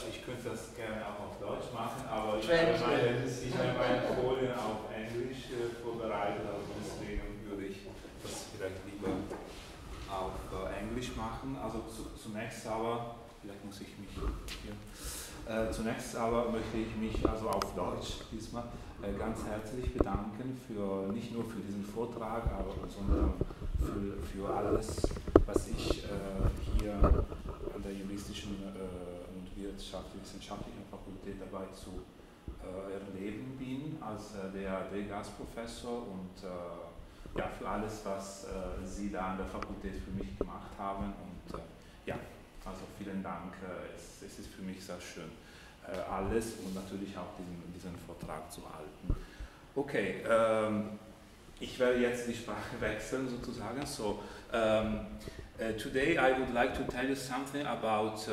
Ich könnte das gerne auch auf Deutsch machen, aber ich habe meine Folien auf Englisch vorbereitet, also deswegen würde ich das vielleicht lieber auf Englisch machen. Also zunächst aber, vielleicht muss ich mich hier, zunächst aber möchte ich mich also auf Deutsch diesmal ganz herzlich bedanken für nicht nur für diesen Vortrag, sondern für alles, was ich hier an der juristischen und wissenschaftlichen Fakultät dabei zu erleben bin als der Gastprofessor und ja, für alles, was Sie da an der Fakultät für mich gemacht haben und ja, also vielen Dank, es ist für mich sehr schön alles und natürlich auch diesen Vortrag zu halten. Okay, ich werde jetzt die Sprache wechseln sozusagen, so today I would like to tell you something about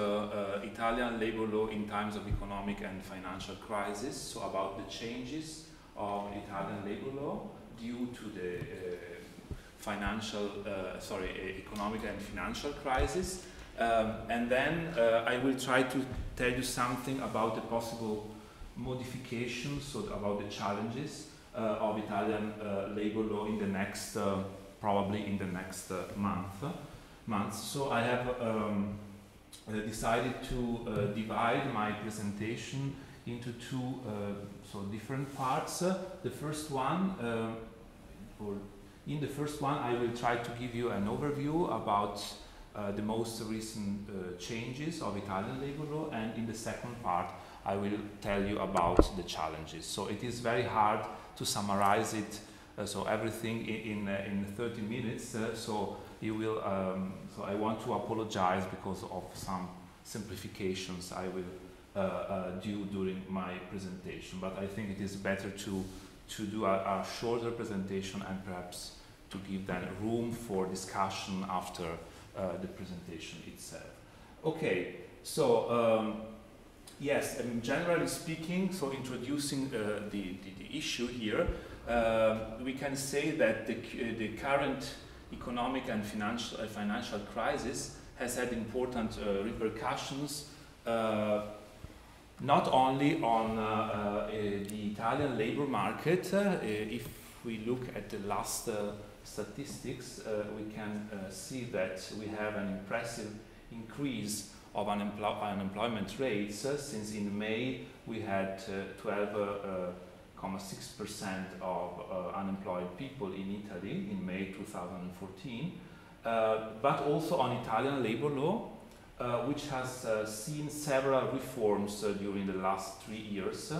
Italian labor law in times of economic and financial crisis, so about the changes of Italian labor law due to the economic and financial crisis, and then I will try to tell you something about the possible modifications, so about the challenges of Italian labor law in the next, probably in the next months. So I have decided to divide my presentation into two different parts. The first one, in the first one, I will try to give you an overview about the most recent changes of Italian labor law, and in the second part, I will tell you about the challenges. So it is very hard to summarize it, so everything in 30 minutes. So you will. So I want to apologize because of some simplifications I will do during my presentation. But I think it is better to do a shorter presentation and perhaps to give then room for discussion after the presentation itself. Okay, so yes, generally speaking, so introducing the issue here, we can say that the current economic and financial crisis has had important repercussions not only on the Italian labor market. If we look at the last statistics, we can see that we have an impressive increase of unemployment rates since in May we had 12.6% of unemployed people in Italy in May 2014, but also on Italian labor law, which has seen several reforms during the last 3 years,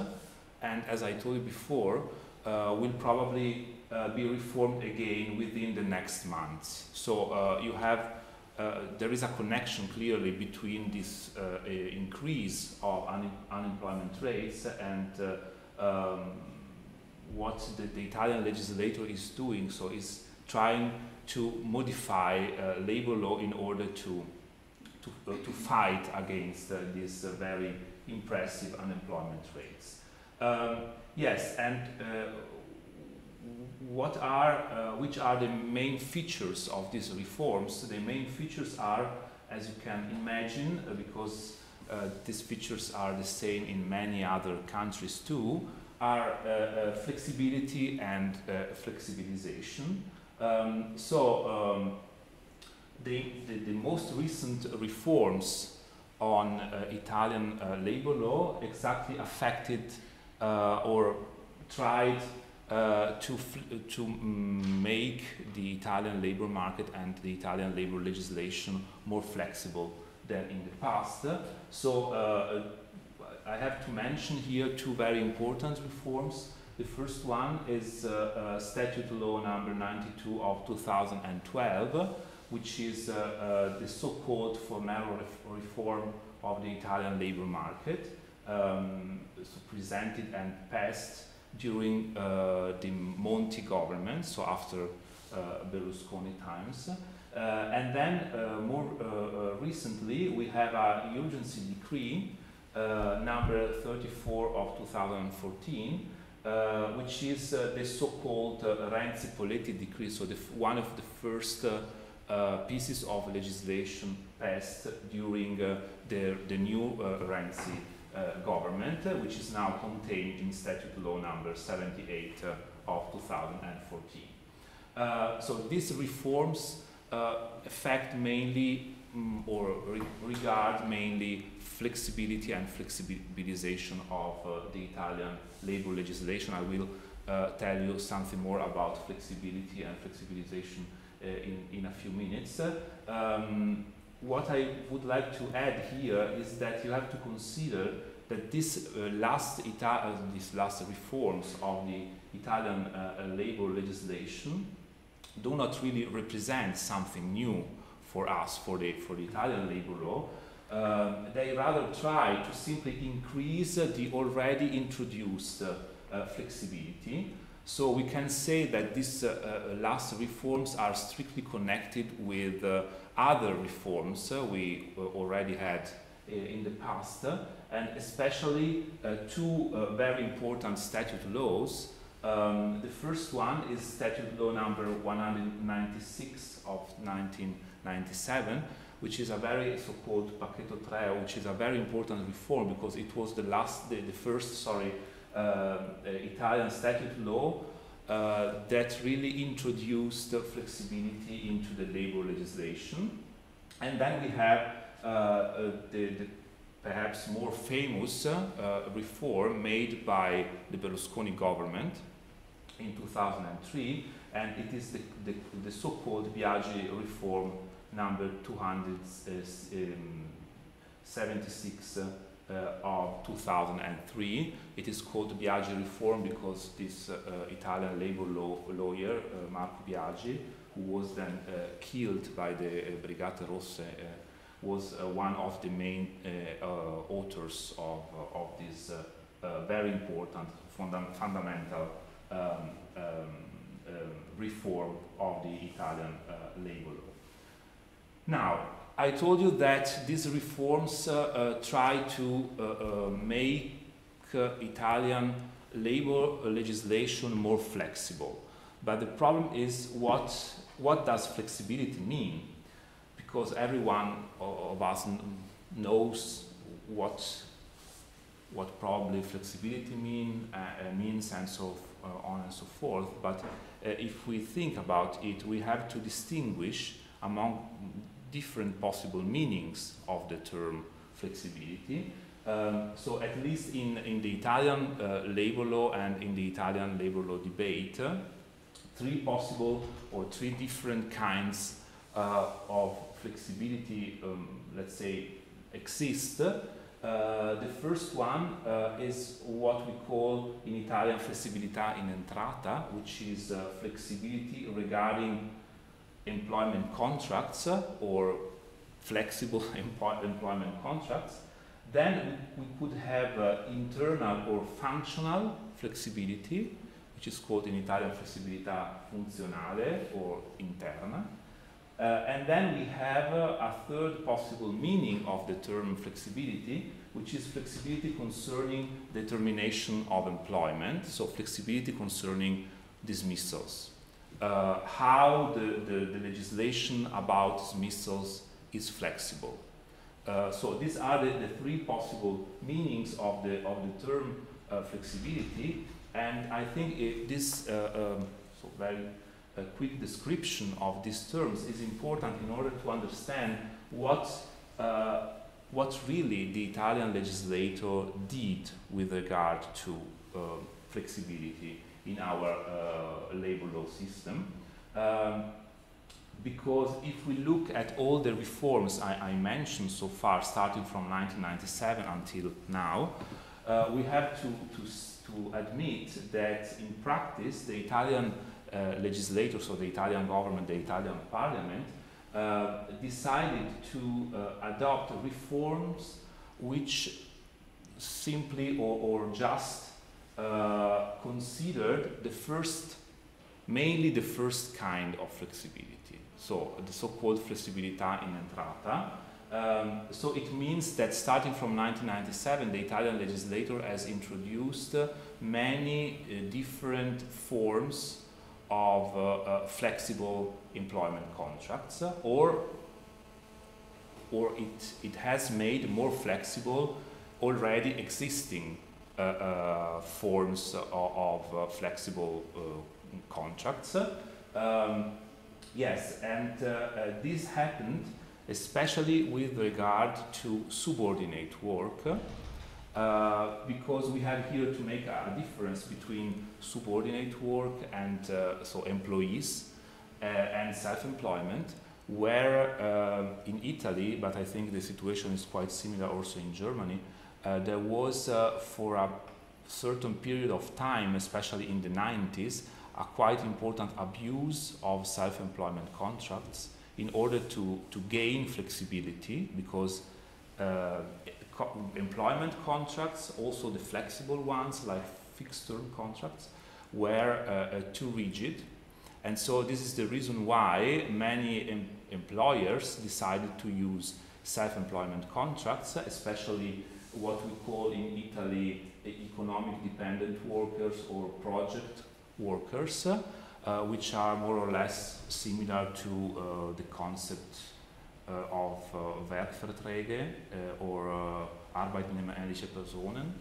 and as I told you before, will probably be reformed again within the next months. So you have there is a connection clearly between this increase of unemployment rates and what the Italian legislator is doing. So is trying to modify labor law in order to fight against these very impressive unemployment rates. Yes, and which are the main features of these reforms? The main features are, as you can imagine, because these features are the same in many other countries too, are flexibility and flexibilization. The most recent reforms on Italian labor law exactly affected or tried to make the Italian labor market and the Italian labor legislation more flexible than in the past. So I have to mention here two very important reforms. The first one is Statute Law number 92 of 2012, which is the so-called formal reform of the Italian labor market, so presented and passed during the Monti government, so after Berlusconi times. And then more recently we have a urgency decree number 34 of 2014, which is the so-called Renzi-Poletti decree, so one of the first pieces of legislation passed during the new Renzi government, which is now contained in Statute Law number 78 of 2014. So these reforms affect mainly regard mainly flexibility and flexibilization of the Italian labor legislation. I will tell you something more about flexibility and flexibilization in a few minutes. What I would like to add here is that you have to consider that these last reforms of the Italian labor legislation do not really represent something new for us, for the Italian labor law. They rather try to simply increase the already introduced flexibility. So we can say that these last reforms are strictly connected with other reforms we already had in the past, and especially two very important statute laws. The first one is Statute Law number 196 of 1997, which is a very so-called Pacchetto 3, which is a very important reform because it was the first Italian statute law that really introduced flexibility into the labor legislation. And then we have the perhaps more famous reform made by the Berlusconi government in 2003, and it is the so-called Biagi reform number 276 of 2003. It is called Biagi reform because this Italian labor lawyer, Marco Biagi, who was then killed by the Brigate Rosse, was one of the main authors of this very important fundamental reform of the Italian labor law. Now, I told you that these reforms try to make Italian labor legislation more flexible. But the problem is, what does flexibility mean? Because everyone of us knows what probably flexibility means, and so on and so forth. But if we think about it, we have to distinguish among different possible meanings of the term flexibility. So at least in the Italian labor law and in the Italian labor law debate, three different kinds of flexibility, let's say, exist. The first one is what we call in Italian flessibilità in entrata, which is flexibility regarding employment contracts or flexible employment contracts. Then we could have internal or functional flexibility, which is called in Italian flessibilità funzionale or interna. And then we have a third possible meaning of the term flexibility, which is flexibility concerning the termination of employment, so flexibility concerning dismissals. How the legislation about dismissals is flexible. So these are the three possible meanings of the term flexibility, and I think this very quick description of these terms is important in order to understand what really the Italian legislator did with regard to flexibility in our labor law system. Because if we look at all the reforms I mentioned so far, starting from 1997 until now, we have to admit that in practice the Italian legislators, so the Italian government, the Italian parliament, decided to adopt reforms which simply or just considered mainly the first kind of flexibility. So the so-called flessibilità in entrata. So it means that starting from 1997, the Italian legislator has introduced many different forms of flexible employment contracts, or it has made more flexible already existing forms of flexible contracts. Yes, and this happened especially with regard to subordinate work, because we have here to make a difference between subordinate work and so employees and self-employment, where in Italy, but I think the situation is quite similar also in Germany, there was for a certain period of time, especially in the 90s, a quite important abuse of self-employment contracts in order to gain flexibility, because employment contracts, also the flexible ones like fixed-term contracts, were too rigid. And so this is the reason why many employers decided to use self-employment contracts, especially what we call in Italy economic dependent workers or project workers, which are more or less similar to the concept of Werkverträge or arbeitnehmerliche Personen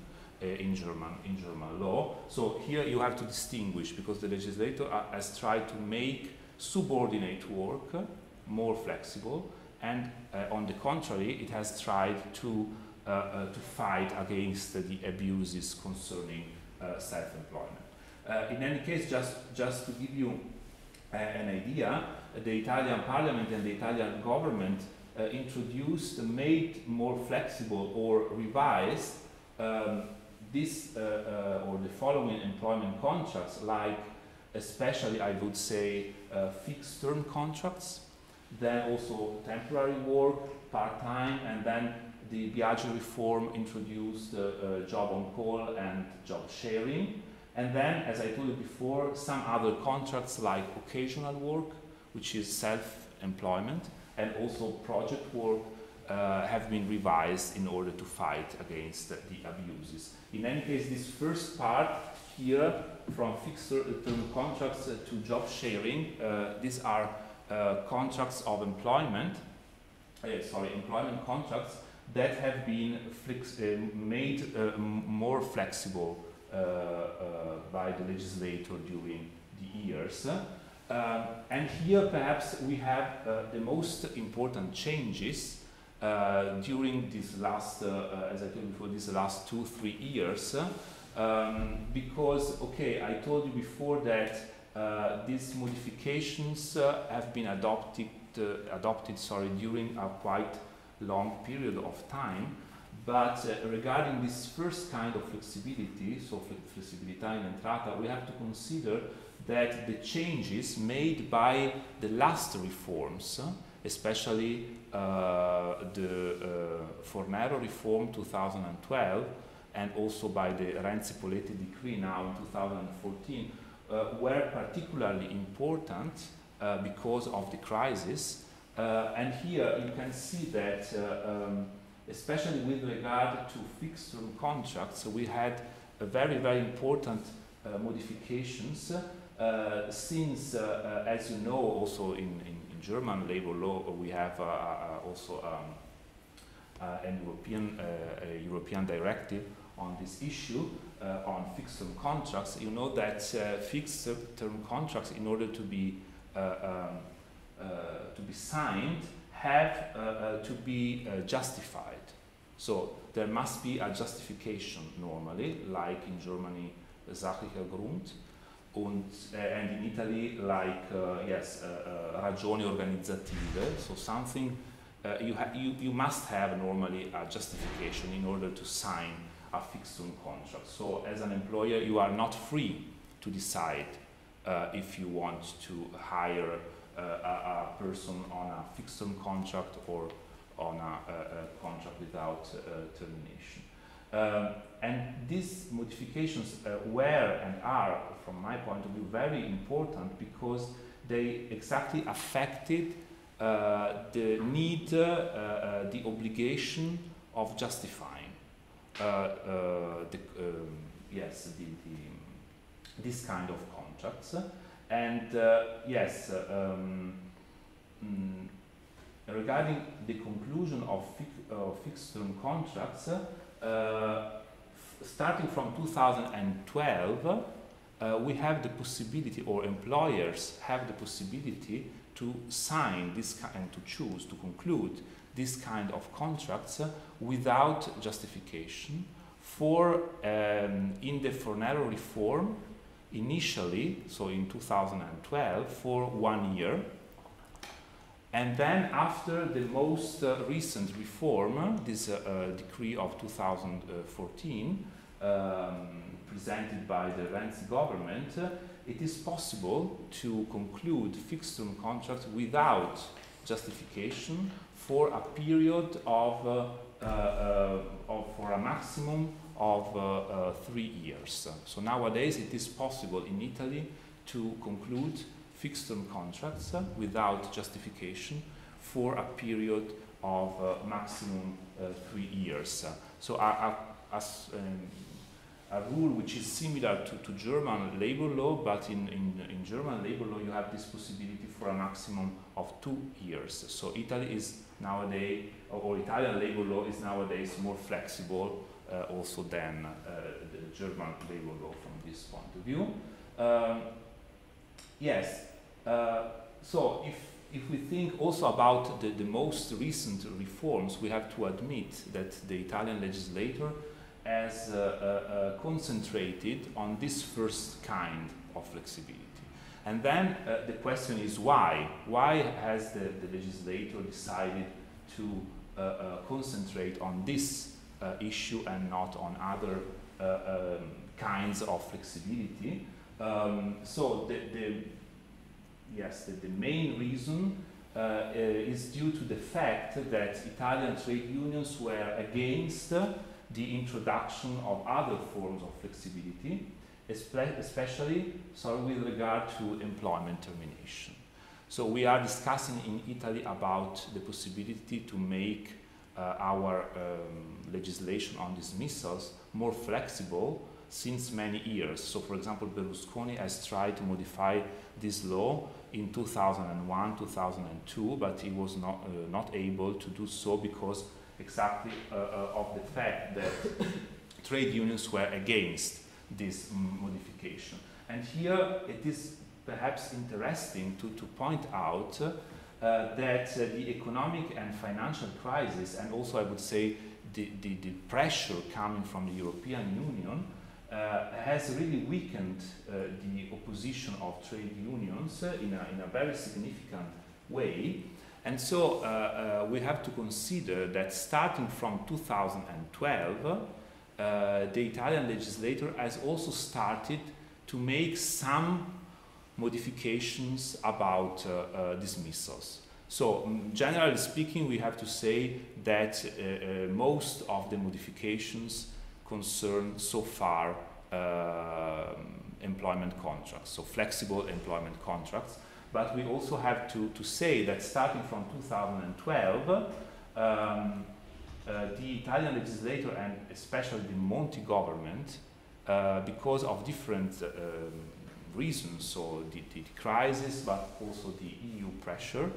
in German law. So here you have to distinguish, because the legislator has tried to make subordinate work more flexible, and on the contrary, it has tried to fight against the abuses concerning self-employment. In any case, just to give you an idea, the Italian Parliament and the Italian government made more flexible or revised this or the following employment contracts, like especially I would say fixed-term contracts, then also temporary work, part-time, and then the Biagio reform introduced job on call and job sharing. And then, as I told you before, some other contracts like occasional work, which is self-employment, and also project work have been revised in order to fight against the abuses. In any case, this first part here, from fixed-term contracts to job sharing, these are contracts of employment, employment contracts that have been made more flexible by the legislator during the years. And here perhaps we have the most important changes during this last, as I told you before, these last 2-3 years, because, okay, I told you before that these modifications have been adopted during a quite long period of time. But regarding this first kind of flexibility, so flessibilità in entrata, we have to consider that the changes made by the last reforms, especially the Fornero reform 2012, and also by the Renzi-Poletti decree now in 2014, were particularly important because of the crisis. And here you can see that especially with regard to fixed-term contracts, we had a very, very important modifications since, as you know, also in German labor law, we have also an European directive on this issue on fixed-term contracts. You know that fixed-term contracts, in order to be signed, have to be justified. So there must be a justification normally, like in Germany, sachlicher Grund, and in Italy, like ragioni organizzative. So something you must have normally a justification in order to sign a fixed-term contract. So as an employer, you are not free to decide if you want to hire a person on a fixed-term contract or on a contract without termination. And these modifications were and are, from my point of view, very important because they exactly affected the need, the obligation of justifying this kind of contracts. And regarding the conclusion of fixed-term contracts, starting from 2012, we have the possibility, or employers have the possibility to sign this and to choose to conclude this kind of contracts without justification for in the Fornero reform initially, so in 2012, for 1 year. And then after the most recent reform, this decree of 2014, presented by the Renzi government, it is possible to conclude fixed-term contracts without justification for a period of for a maximum of 3 years. So nowadays it is possible in Italy to conclude fixed-term contracts without justification for a period of maximum 3 years. So a rule which is similar to German labor law, but in German labor law you have this possibility for a maximum of 2 years. So Italy is nowadays, or Italian labor law is nowadays more flexible also than the German labor law from this point of view. Yes, so if we think also about the most recent reforms, we have to admit that the Italian legislator has concentrated on this first kind of flexibility. And then the question is why? Why has the legislator decided to concentrate on this issue and not on other kinds of flexibility? So the main reason is due to the fact that Italian trade unions were against the introduction of other forms of flexibility, especially with regard to employment termination. So we are discussing in Italy about the possibility to make our legislation on dismissals more flexible since many years. So for example, Berlusconi has tried to modify this law in 2001, 2002, but he was not able to do so because exactly of the fact that trade unions were against this modification. And here it is perhaps interesting to point out that the economic and financial crisis, and also I would say the pressure coming from the European Union, has really weakened the opposition of trade unions in a very significant way. And so we have to consider that starting from 2012, the Italian legislator has also started to make some modifications about dismissals. So generally speaking, we have to say that most of the modifications concern so far employment contracts, so flexible employment contracts. But we also have to say that starting from 2012, the Italian legislator and especially the Monti government, because of different reasons, so the crisis, but also the EU pressure,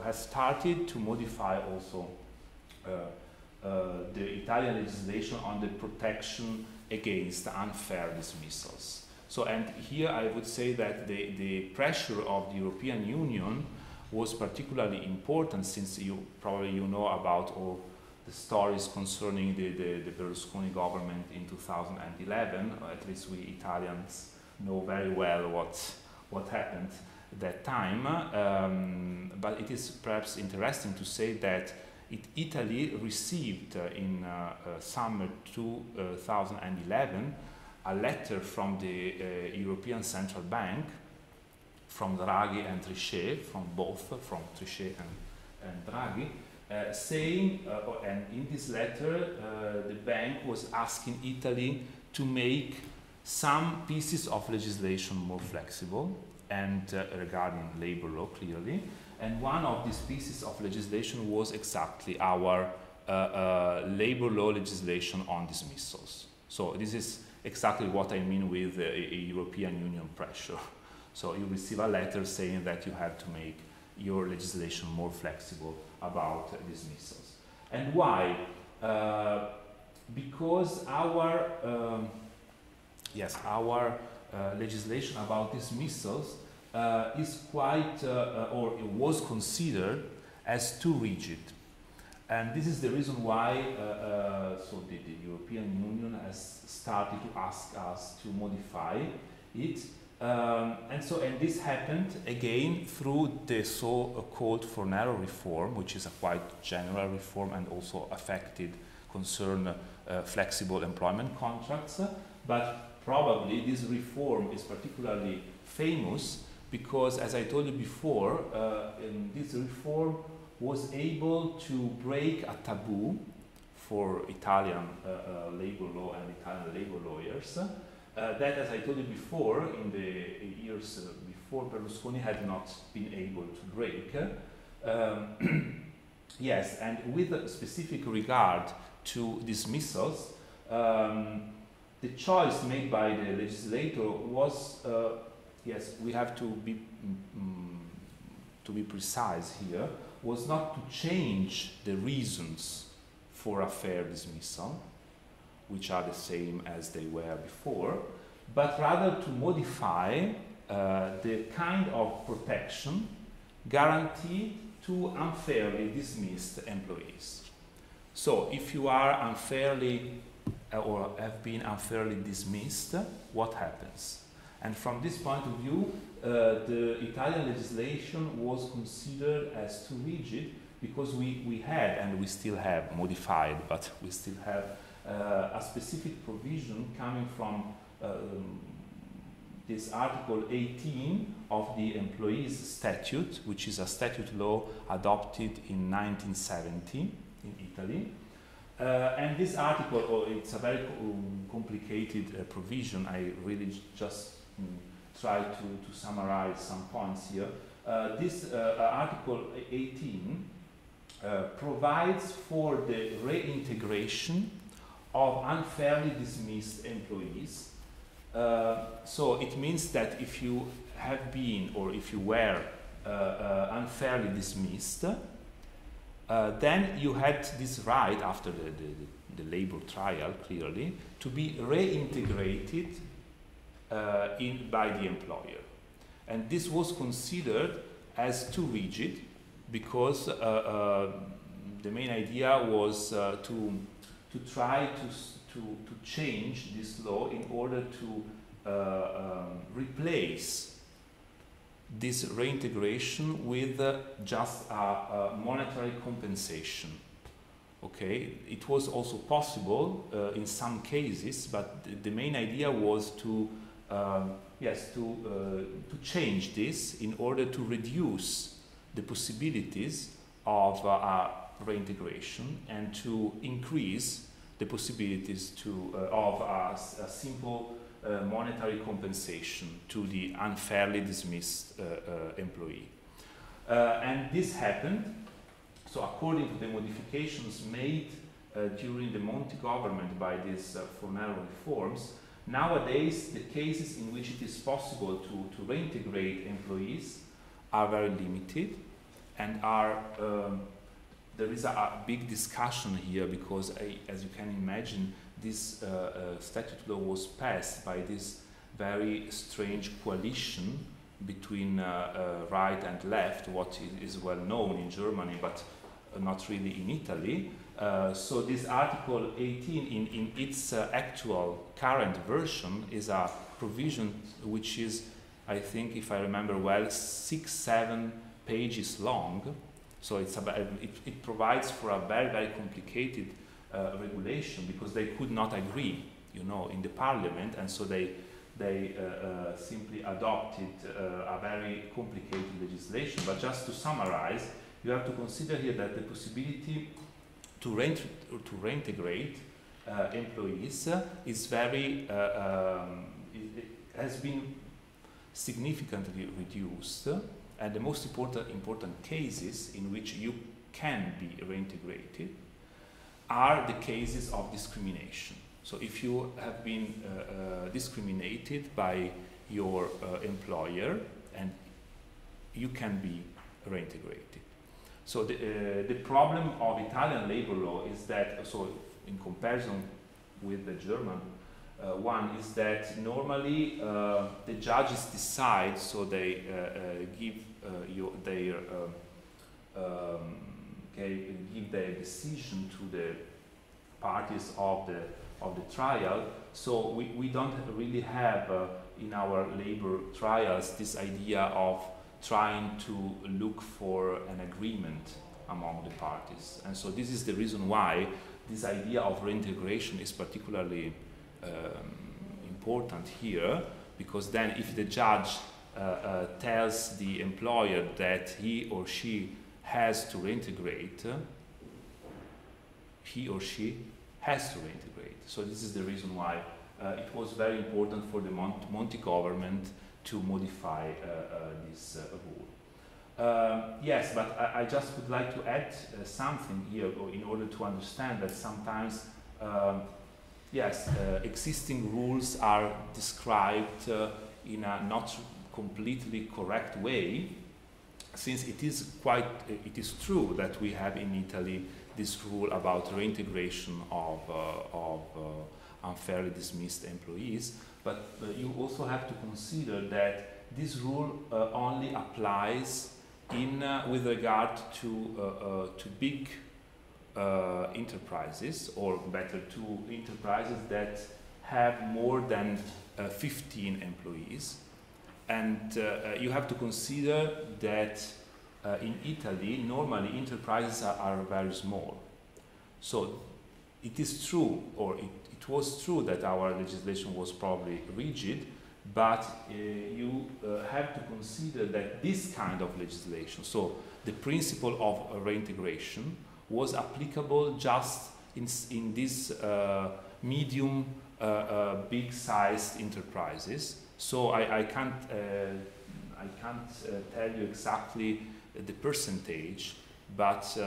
has started to modify also the Italian legislation on the protection against unfair dismissals. So, and here I would say that the pressure of the European Union was particularly important, since you know about all the stories concerning the Berlusconi government in 2011. At least we Italians know very well what happened at that time. But it is perhaps interesting to say that Italy received in summer 2011 a letter from the European Central Bank, from Draghi and Trichet, from Trichet and Draghi, saying, and in this letter, the bank was asking Italy to make some pieces of legislation more flexible and regarding labor law clearly. And one of these pieces of legislation was exactly our labor law legislation on dismissals. So this is exactly what I mean with European Union pressure. So you receive a letter saying that you have to make your legislation more flexible about dismissals. And why? Because our legislation about dismissals is quite, or it was considered as too rigid. And this is the reason why so the European Union has started to ask us to modify it. And this happened again through the so-called Fornero reform, which is a quite general reform and also concern flexible employment contracts. But probably this reform is particularly famous because, as I told you before, this reform was able to break a taboo for Italian labor law and Italian labor lawyers that, as I told you before, in the years before, Berlusconi had not been able to break. Yes, and with a specific regard to dismissals, the choice made by the legislator was, yes, we have to be precise here, was not to change the reasons for a fair dismissal, which are the same as they were before, but rather to modify the kind of protection guaranteed to unfairly dismissed employees. So if you are unfairly or have been unfairly dismissed, what happens? And from this point of view, the Italian legislation was considered as too rigid because we had, and we still have, modified, but we still have a specific provision coming from this Article 18 of the Employees Statute, which is a statute law adopted in 1970 in Italy. And this article, it's a very complicated provision. I really just try to summarize some points here. This Article 18 provides for the reintegration of unfairly dismissed employees. So it means that if you have been or if you were unfairly dismissed, then you had this right after the labor trial, clearly, to be reintegrated by the employer. And this was considered as too rigid because the main idea was to try to change this law in order to replace this reintegration with just a monetary compensation. Okay, it was also possible in some cases, but the main idea was to change this in order to reduce the possibilities of reintegration and to increase the possibilities of a simple monetary compensation to the unfairly dismissed employee. And this happened. So according to the modifications made during the Monti government by these Fornero reforms, nowadays the cases in which it is possible to reintegrate employees are very limited and are there is a big discussion here because, as you can imagine, this statute law was passed by this very strange coalition between right and left, what is well known in Germany, but not really in Italy. So this Article 18 in its actual current version is a provision which is, I think, if I remember well, 6-7 pages long. So it provides for a very, very complicated regulation because they could not agree, in the parliament, and so they simply adopted a very complicated legislation. But just to summarize, you have to consider here that the possibility to reintegrate employees is very has been significantly reduced. And the most important cases in which you can be reintegrated are the cases of discrimination. So if you have been discriminated by your employer, and you can be reintegrated. So the problem of Italian labor law is that, so in comparison with the German one, is that normally the judges decide, so they give give their decision to the parties of the trial. So we don't really have in our labor trials this idea of trying to look for an agreement among the parties. And so this is the reason why this idea of reintegration is particularly important here, because then if the judge tells the employer that he or she has to reintegrate, he or she has to reintegrate. So this is the reason why it was very important for the Monti government to modify this rule. Yes, but I just would like to add something here in order to understand that sometimes yes, existing rules are described in a not completely correct way, since it is true that we have in Italy this rule about reintegration of unfairly dismissed employees, but you also have to consider that this rule only applies with regard to big enterprises, or better, to enterprises that have more than 15 employees. And you have to consider that in Italy, normally enterprises are very small. So it is true, or it was true that our legislation was probably rigid, but you have to consider that this kind of legislation, so the principle of reintegration, was applicable just in these medium, big-sized enterprises. So I can't tell you exactly the percentage, but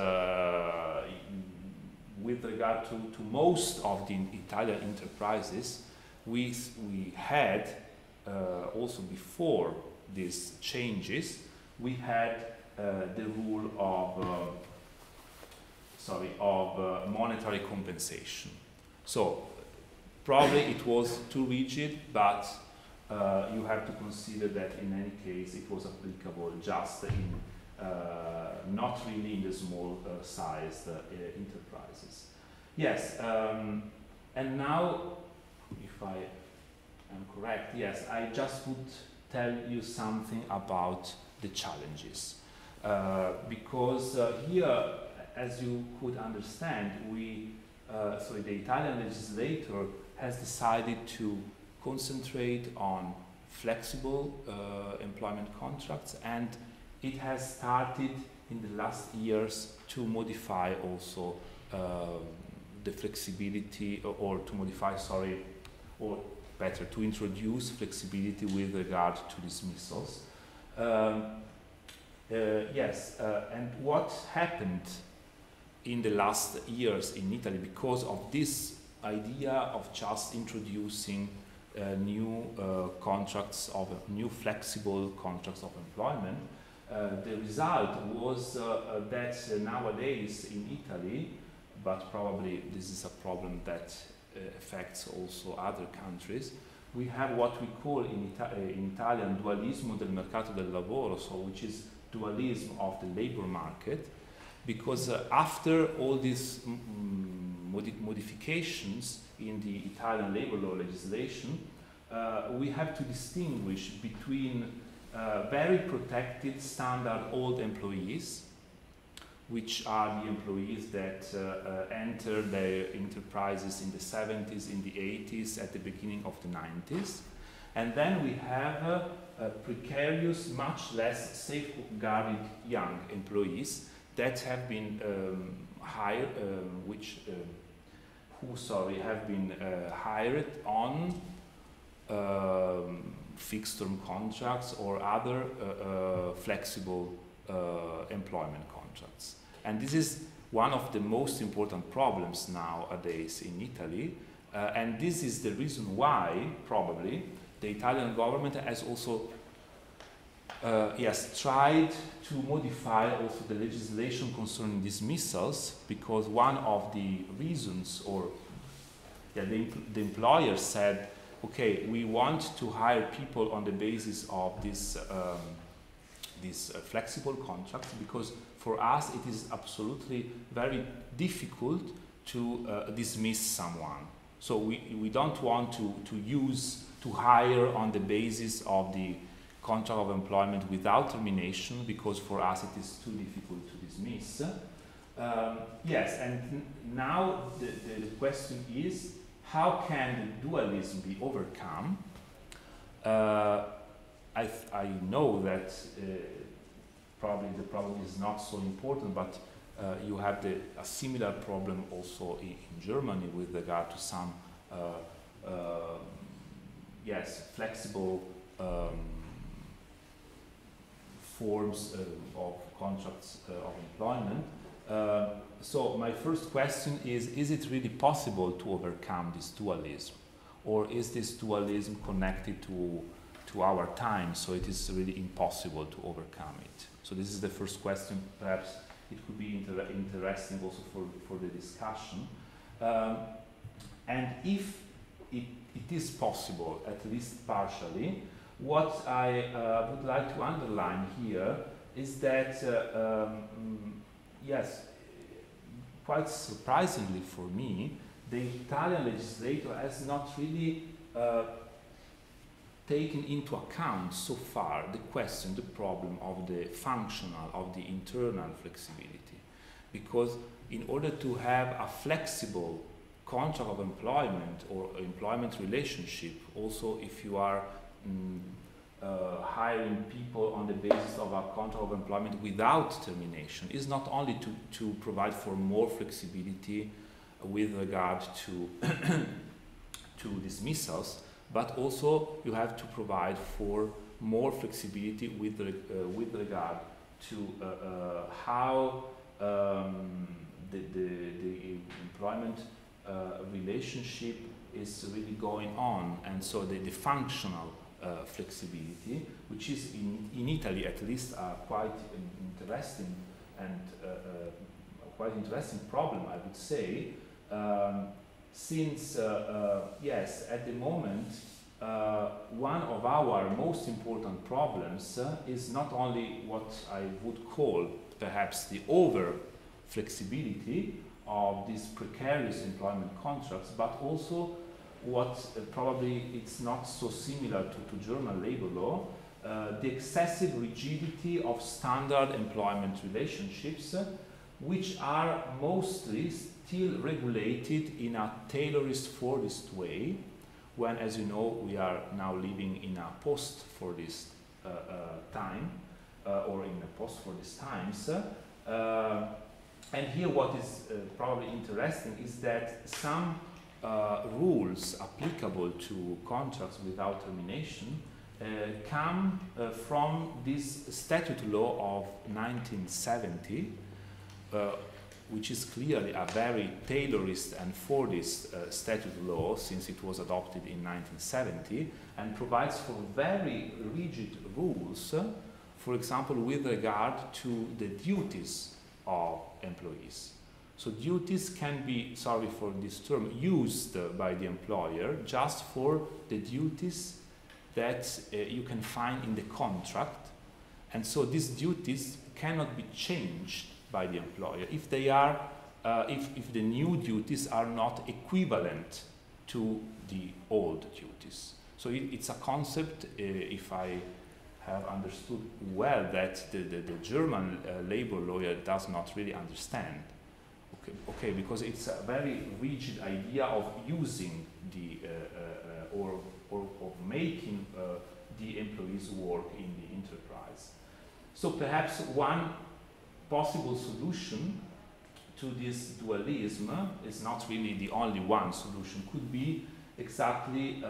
with regard to most of the Italian enterprises, we had also before these changes, we had the rule of monetary compensation. So probably it was too rigid, but you have to consider that in any case it was applicable just in not really in the small sized enterprises. Yes, and now, if I am correct, yes, I just would tell you something about the challenges. Because here, as you could understand, the Italian legislator has decided to concentrate on flexible employment contracts, and it has started in the last years to modify also the flexibility, or to modify, sorry, or better, to introduce flexibility with regard to dismissals. Yes, and what happened in the last years in Italy because of this idea of just introducing new contracts of new flexible contracts of employment, the result was that nowadays in Italy, but probably this is a problem that affects also other countries, we have what we call in Italian dualismo del mercato del lavoro, so which is dualism of the labor market, because after all these modifications in the Italian labor law legislation, we have to distinguish between very protected standard old employees, which are the employees that enter their enterprises in the 70s, in the 80s, at the beginning of the 90s. And then we have precarious, much less safeguarded young employees that have been hired, have been hired on fixed-term contracts or other flexible employment contracts. And this is one of the most important problems nowadays in Italy, and this is the reason why, probably, the Italian government has also yes, tried to modify also the legislation concerning dismissals, because one of the reasons, or the employer said, okay, we want to hire people on the basis of this these flexible contracts, because for us it is absolutely very difficult to dismiss someone. So we don't want to hire on the basis of the contract of employment without termination, because for us it is too difficult to dismiss. Yes, and now the question is, how can the dualism be overcome? I know that probably the problem is not so important, but you have a similar problem also in Germany with regard to some yes, flexible forms of contracts of employment. So my first question is it really possible to overcome this dualism? Or is this dualism connected to our time, so it is really impossible to overcome it? So this is the first question. Perhaps it could be interesting also for the discussion. And if it is possible, at least partially, what I would like to underline here is that, yes, quite surprisingly for me, the Italian legislator has not really taken into account so far the question, the problem of the functional, of the internal flexibility. Because in order to have a flexible contract of employment or employment relationship, also if you are hiring people on the basis of a contract of employment without termination, is not only to provide for more flexibility with regard to to dismissals, but also you have to provide for more flexibility with regard to how the employment relationship is really going on, and so the functional flexibility, which is in Italy at least a quite interesting and quite interesting problem, I would say, since yes, at the moment one of our most important problems is not only what I would call perhaps the over flexibility of these precarious employment contracts, but also what probably it's not so similar to German labor law, the excessive rigidity of standard employment relationships, which are mostly still regulated in a Taylorist-Fordist way, when, as you know, we are now living in a post-Fordist time, or in a post-Fordist times. And here what is probably interesting is that some rules applicable to contracts without termination come from this statute law of 1970, which is clearly a very Taylorist and Fordist statute law, since it was adopted in 1970, and provides for very rigid rules, for example, with regard to the duties of employees. So duties can be, sorry for this term, used by the employer just for the duties that you can find in the contract, and so these duties cannot be changed by the employer if they are, if the new duties are not equivalent to the old duties. So it's a concept, if I have understood well, that the German labor lawyer does not really understand. Okay, because it's a very rigid idea of using the or of making the employees work in the enterprise. So perhaps one possible solution to this dualism is not really the only one solution, could be exactly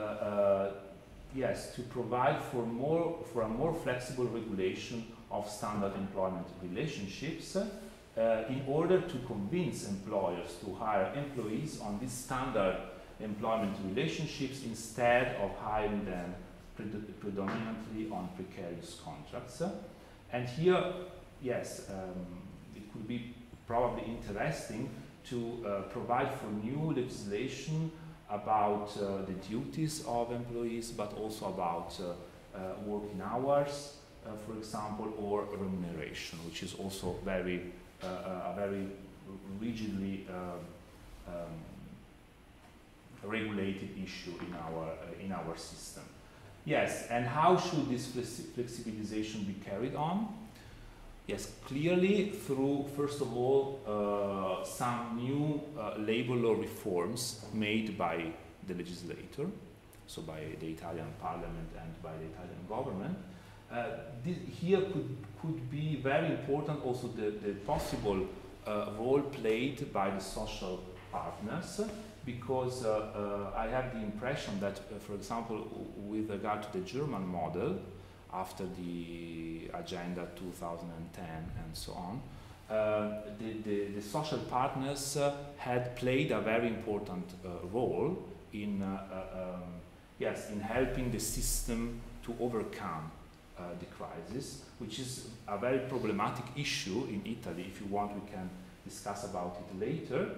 yes, to provide for a more flexible regulation of standard employment relationships in order to convince employers to hire employees on these standard employment relationships instead of hiring them predominantly on precarious contracts. And here, yes, it could be probably interesting to provide for new legislation about the duties of employees, but also about working hours, for example, or remuneration, which is also very a very rigidly regulated issue in our system. Yes, and how should this flexibilization be carried on? Yes, clearly through, first of all, some new labor law reforms made by the legislator, so by the Italian parliament and by the Italian government. Here could be very important also the possible role played by the social partners, because I have the impression that, for example, with regard to the German model, after the Agenda 2010 and so on, the social partners had played a very important role in yes, in helping the system to overcome the crisis, which is a very problematic issue in Italy. If you want, we can discuss about it later.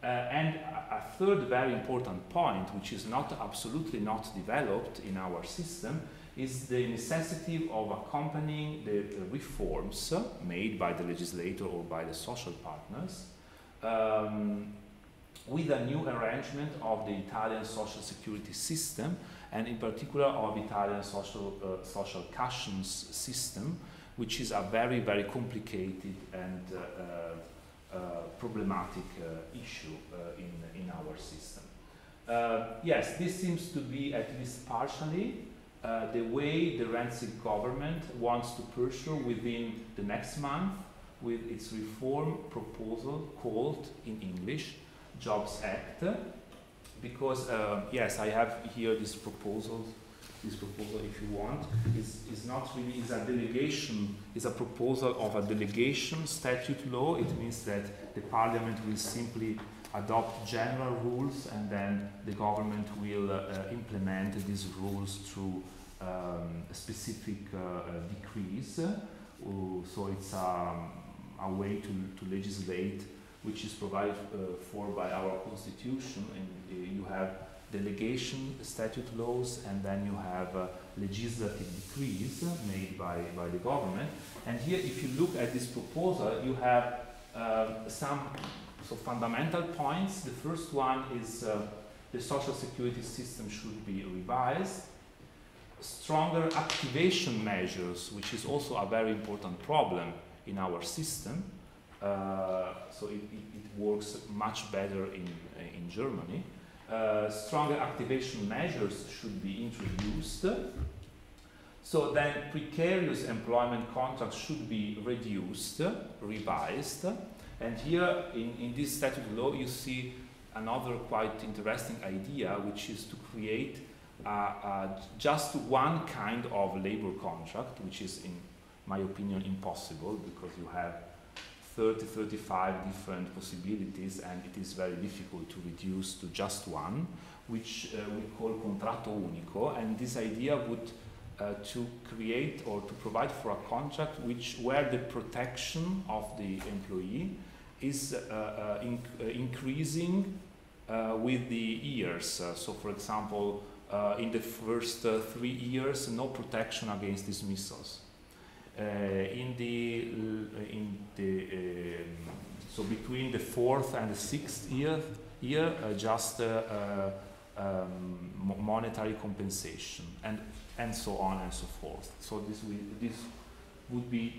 And a third very important point, which is absolutely not developed in our system, is the necessity of accompanying the reforms made by the legislator or by the social partners with a new arrangement of the Italian social security system, and in particular of Italian social cushions system, which is a very, very complicated and problematic issue in our system. Yes, this seems to be, at least partially, the way the Renzi government wants to pursue within the next month with its reform proposal called, in English, Jobs Act, because yes, I have here this proposal, if you want, is not really, is a delegation, is a proposal of a delegation statute law. It means that the parliament will simply adopt general rules, and then the government will implement these rules through specific decrees. So it's a way to legislate, which is provided for by our constitution, and you have delegation statute laws, and then you have legislative decrees made by the government. And here, if you look at this proposal, you have some fundamental points. The first one is the social security system should be revised. Stronger activation measures, which is also a very important problem in our system. So it works much better in Germany. Stronger activation measures should be introduced. So then precarious employment contracts should be reduced, revised. And here in this statute law you see another quite interesting idea, which is to create just one kind of labor contract, which is, in my opinion, impossible, because you have 35 different possibilities, and it is very difficult to reduce to just one, which we call contratto unico. And this idea would to create or to provide for a contract where the protection of the employee is increasing with the years. So, for example, in the first 3 years, no protection against dismissals. So between the 4th and the 6th year, just monetary compensation, and so on and so forth. So this would be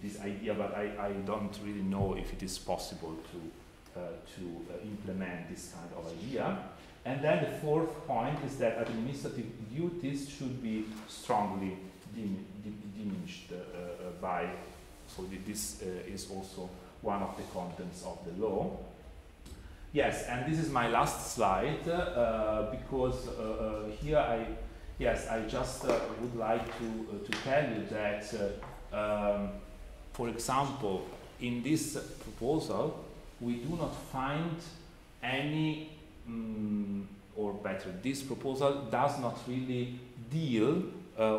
this idea, but I don't really know if it is possible to implement this kind of idea. And then the fourth point is that administrative duties should be strongly diminished by, so this is also one of the contents of the law. Yes, and this is my last slide, because here I just would like to tell you that, for example, in this proposal, we do not find any or better, this proposal does not really deal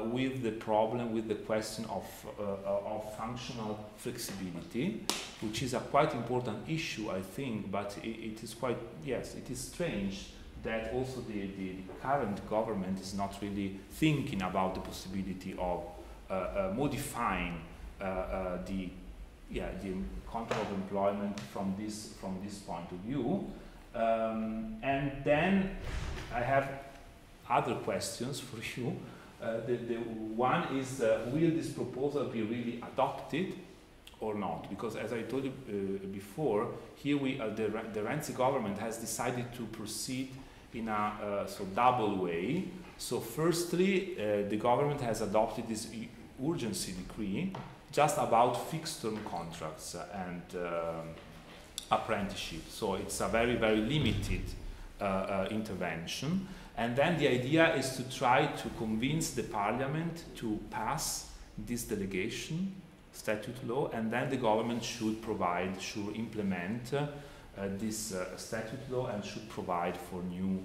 with the problem, with the question of functional flexibility, which is a quite important issue, I think, but it is quite, yes, it is strange that also the current government is not really thinking about the possibility of modifying the control of employment from this point of view. And then I have other questions for you. The one is, will this proposal be really adopted or not? Because as I told you before, here the Renzi government has decided to proceed in a double way. So firstly, the government has adopted this urgency decree just about fixed-term contracts and apprenticeship. So it's a very, very limited intervention. And then the idea is to try to convince the parliament to pass this delegation statute law, and then the government should implement this statute law and should provide for new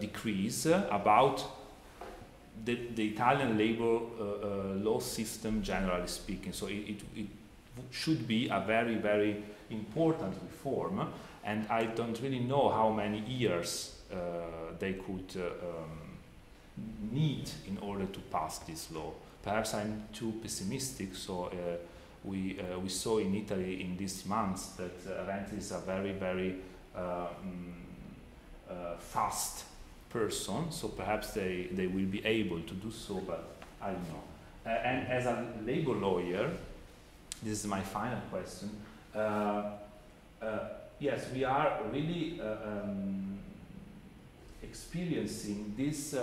decrees about the Italian labor law system, generally speaking. So it should be a very, very important reform, and I don't really know how many years they could need in order to pass this law. Perhaps I'm too pessimistic, so we saw in Italy in these months that Renzi is a very, very fast person, so perhaps they will be able to do so, but I don't know. And as a labor lawyer, this is my final question. Yes, we are really experiencing this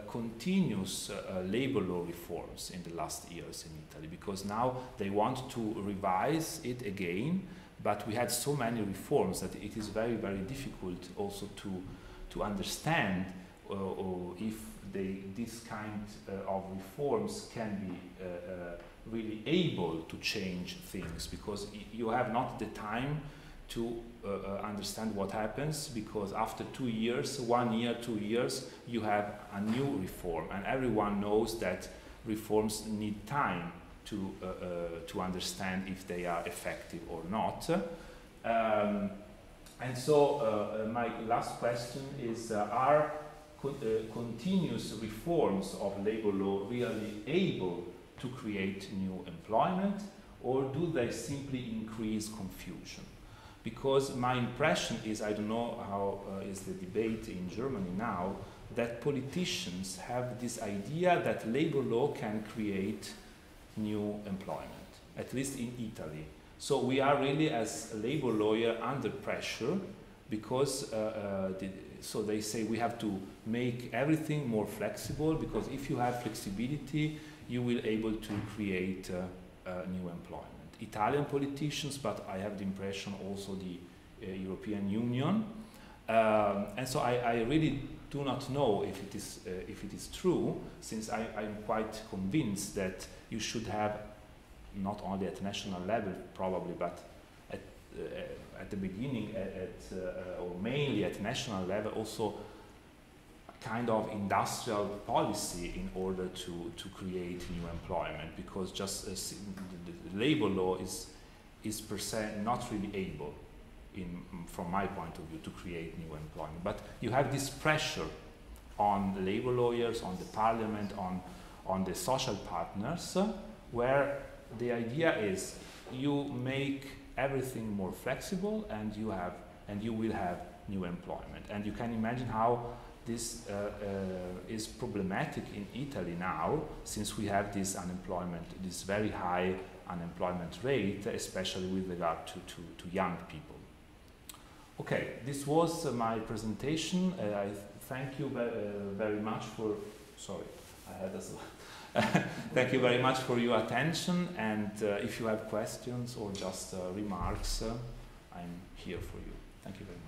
continuous labor law reforms in the last years in Italy, because now they want to revise it again, but we had so many reforms that it is very, very difficult also to understand if this kind of reforms can be really able to change things, because you have not the time to understand what happens, because after 2 years, 1 year, 2 years, you have a new reform, and everyone knows that reforms need time to understand if they are effective or not. And so my last question is, are continuous reforms of labor law really able to create new employment, or do they simply increase confusion? Because my impression is, I don't know how is the debate in Germany now, that politicians have this idea that labor law can create new employment, at least in Italy. So we are really, as a labor lawyer, under pressure, because so they say we have to make everything more flexible, because if you have flexibility, you will be able to create new employment. Italian politicians, but I have the impression also the European Union. And so I really do not know if it is true, since I'm quite convinced that you should have, not only at national level probably, but at the beginning or mainly at national level, also a kind of industrial policy in order to create new employment, because just the labor law is per se not really able, from my point of view, to create new employment. But you have this pressure on the labor lawyers, on the parliament, on the social partners, where the idea is you make everything more flexible, and you will have new employment. And you can imagine how this is problematic in Italy now, since we have this unemployment, this very high unemployment rate, especially with regard to young people. Okay, this was my presentation. I thank you very much for, sorry, I had as well. Thank you very much for your attention, and if you have questions or just remarks, I'm here for you. Thank you very much.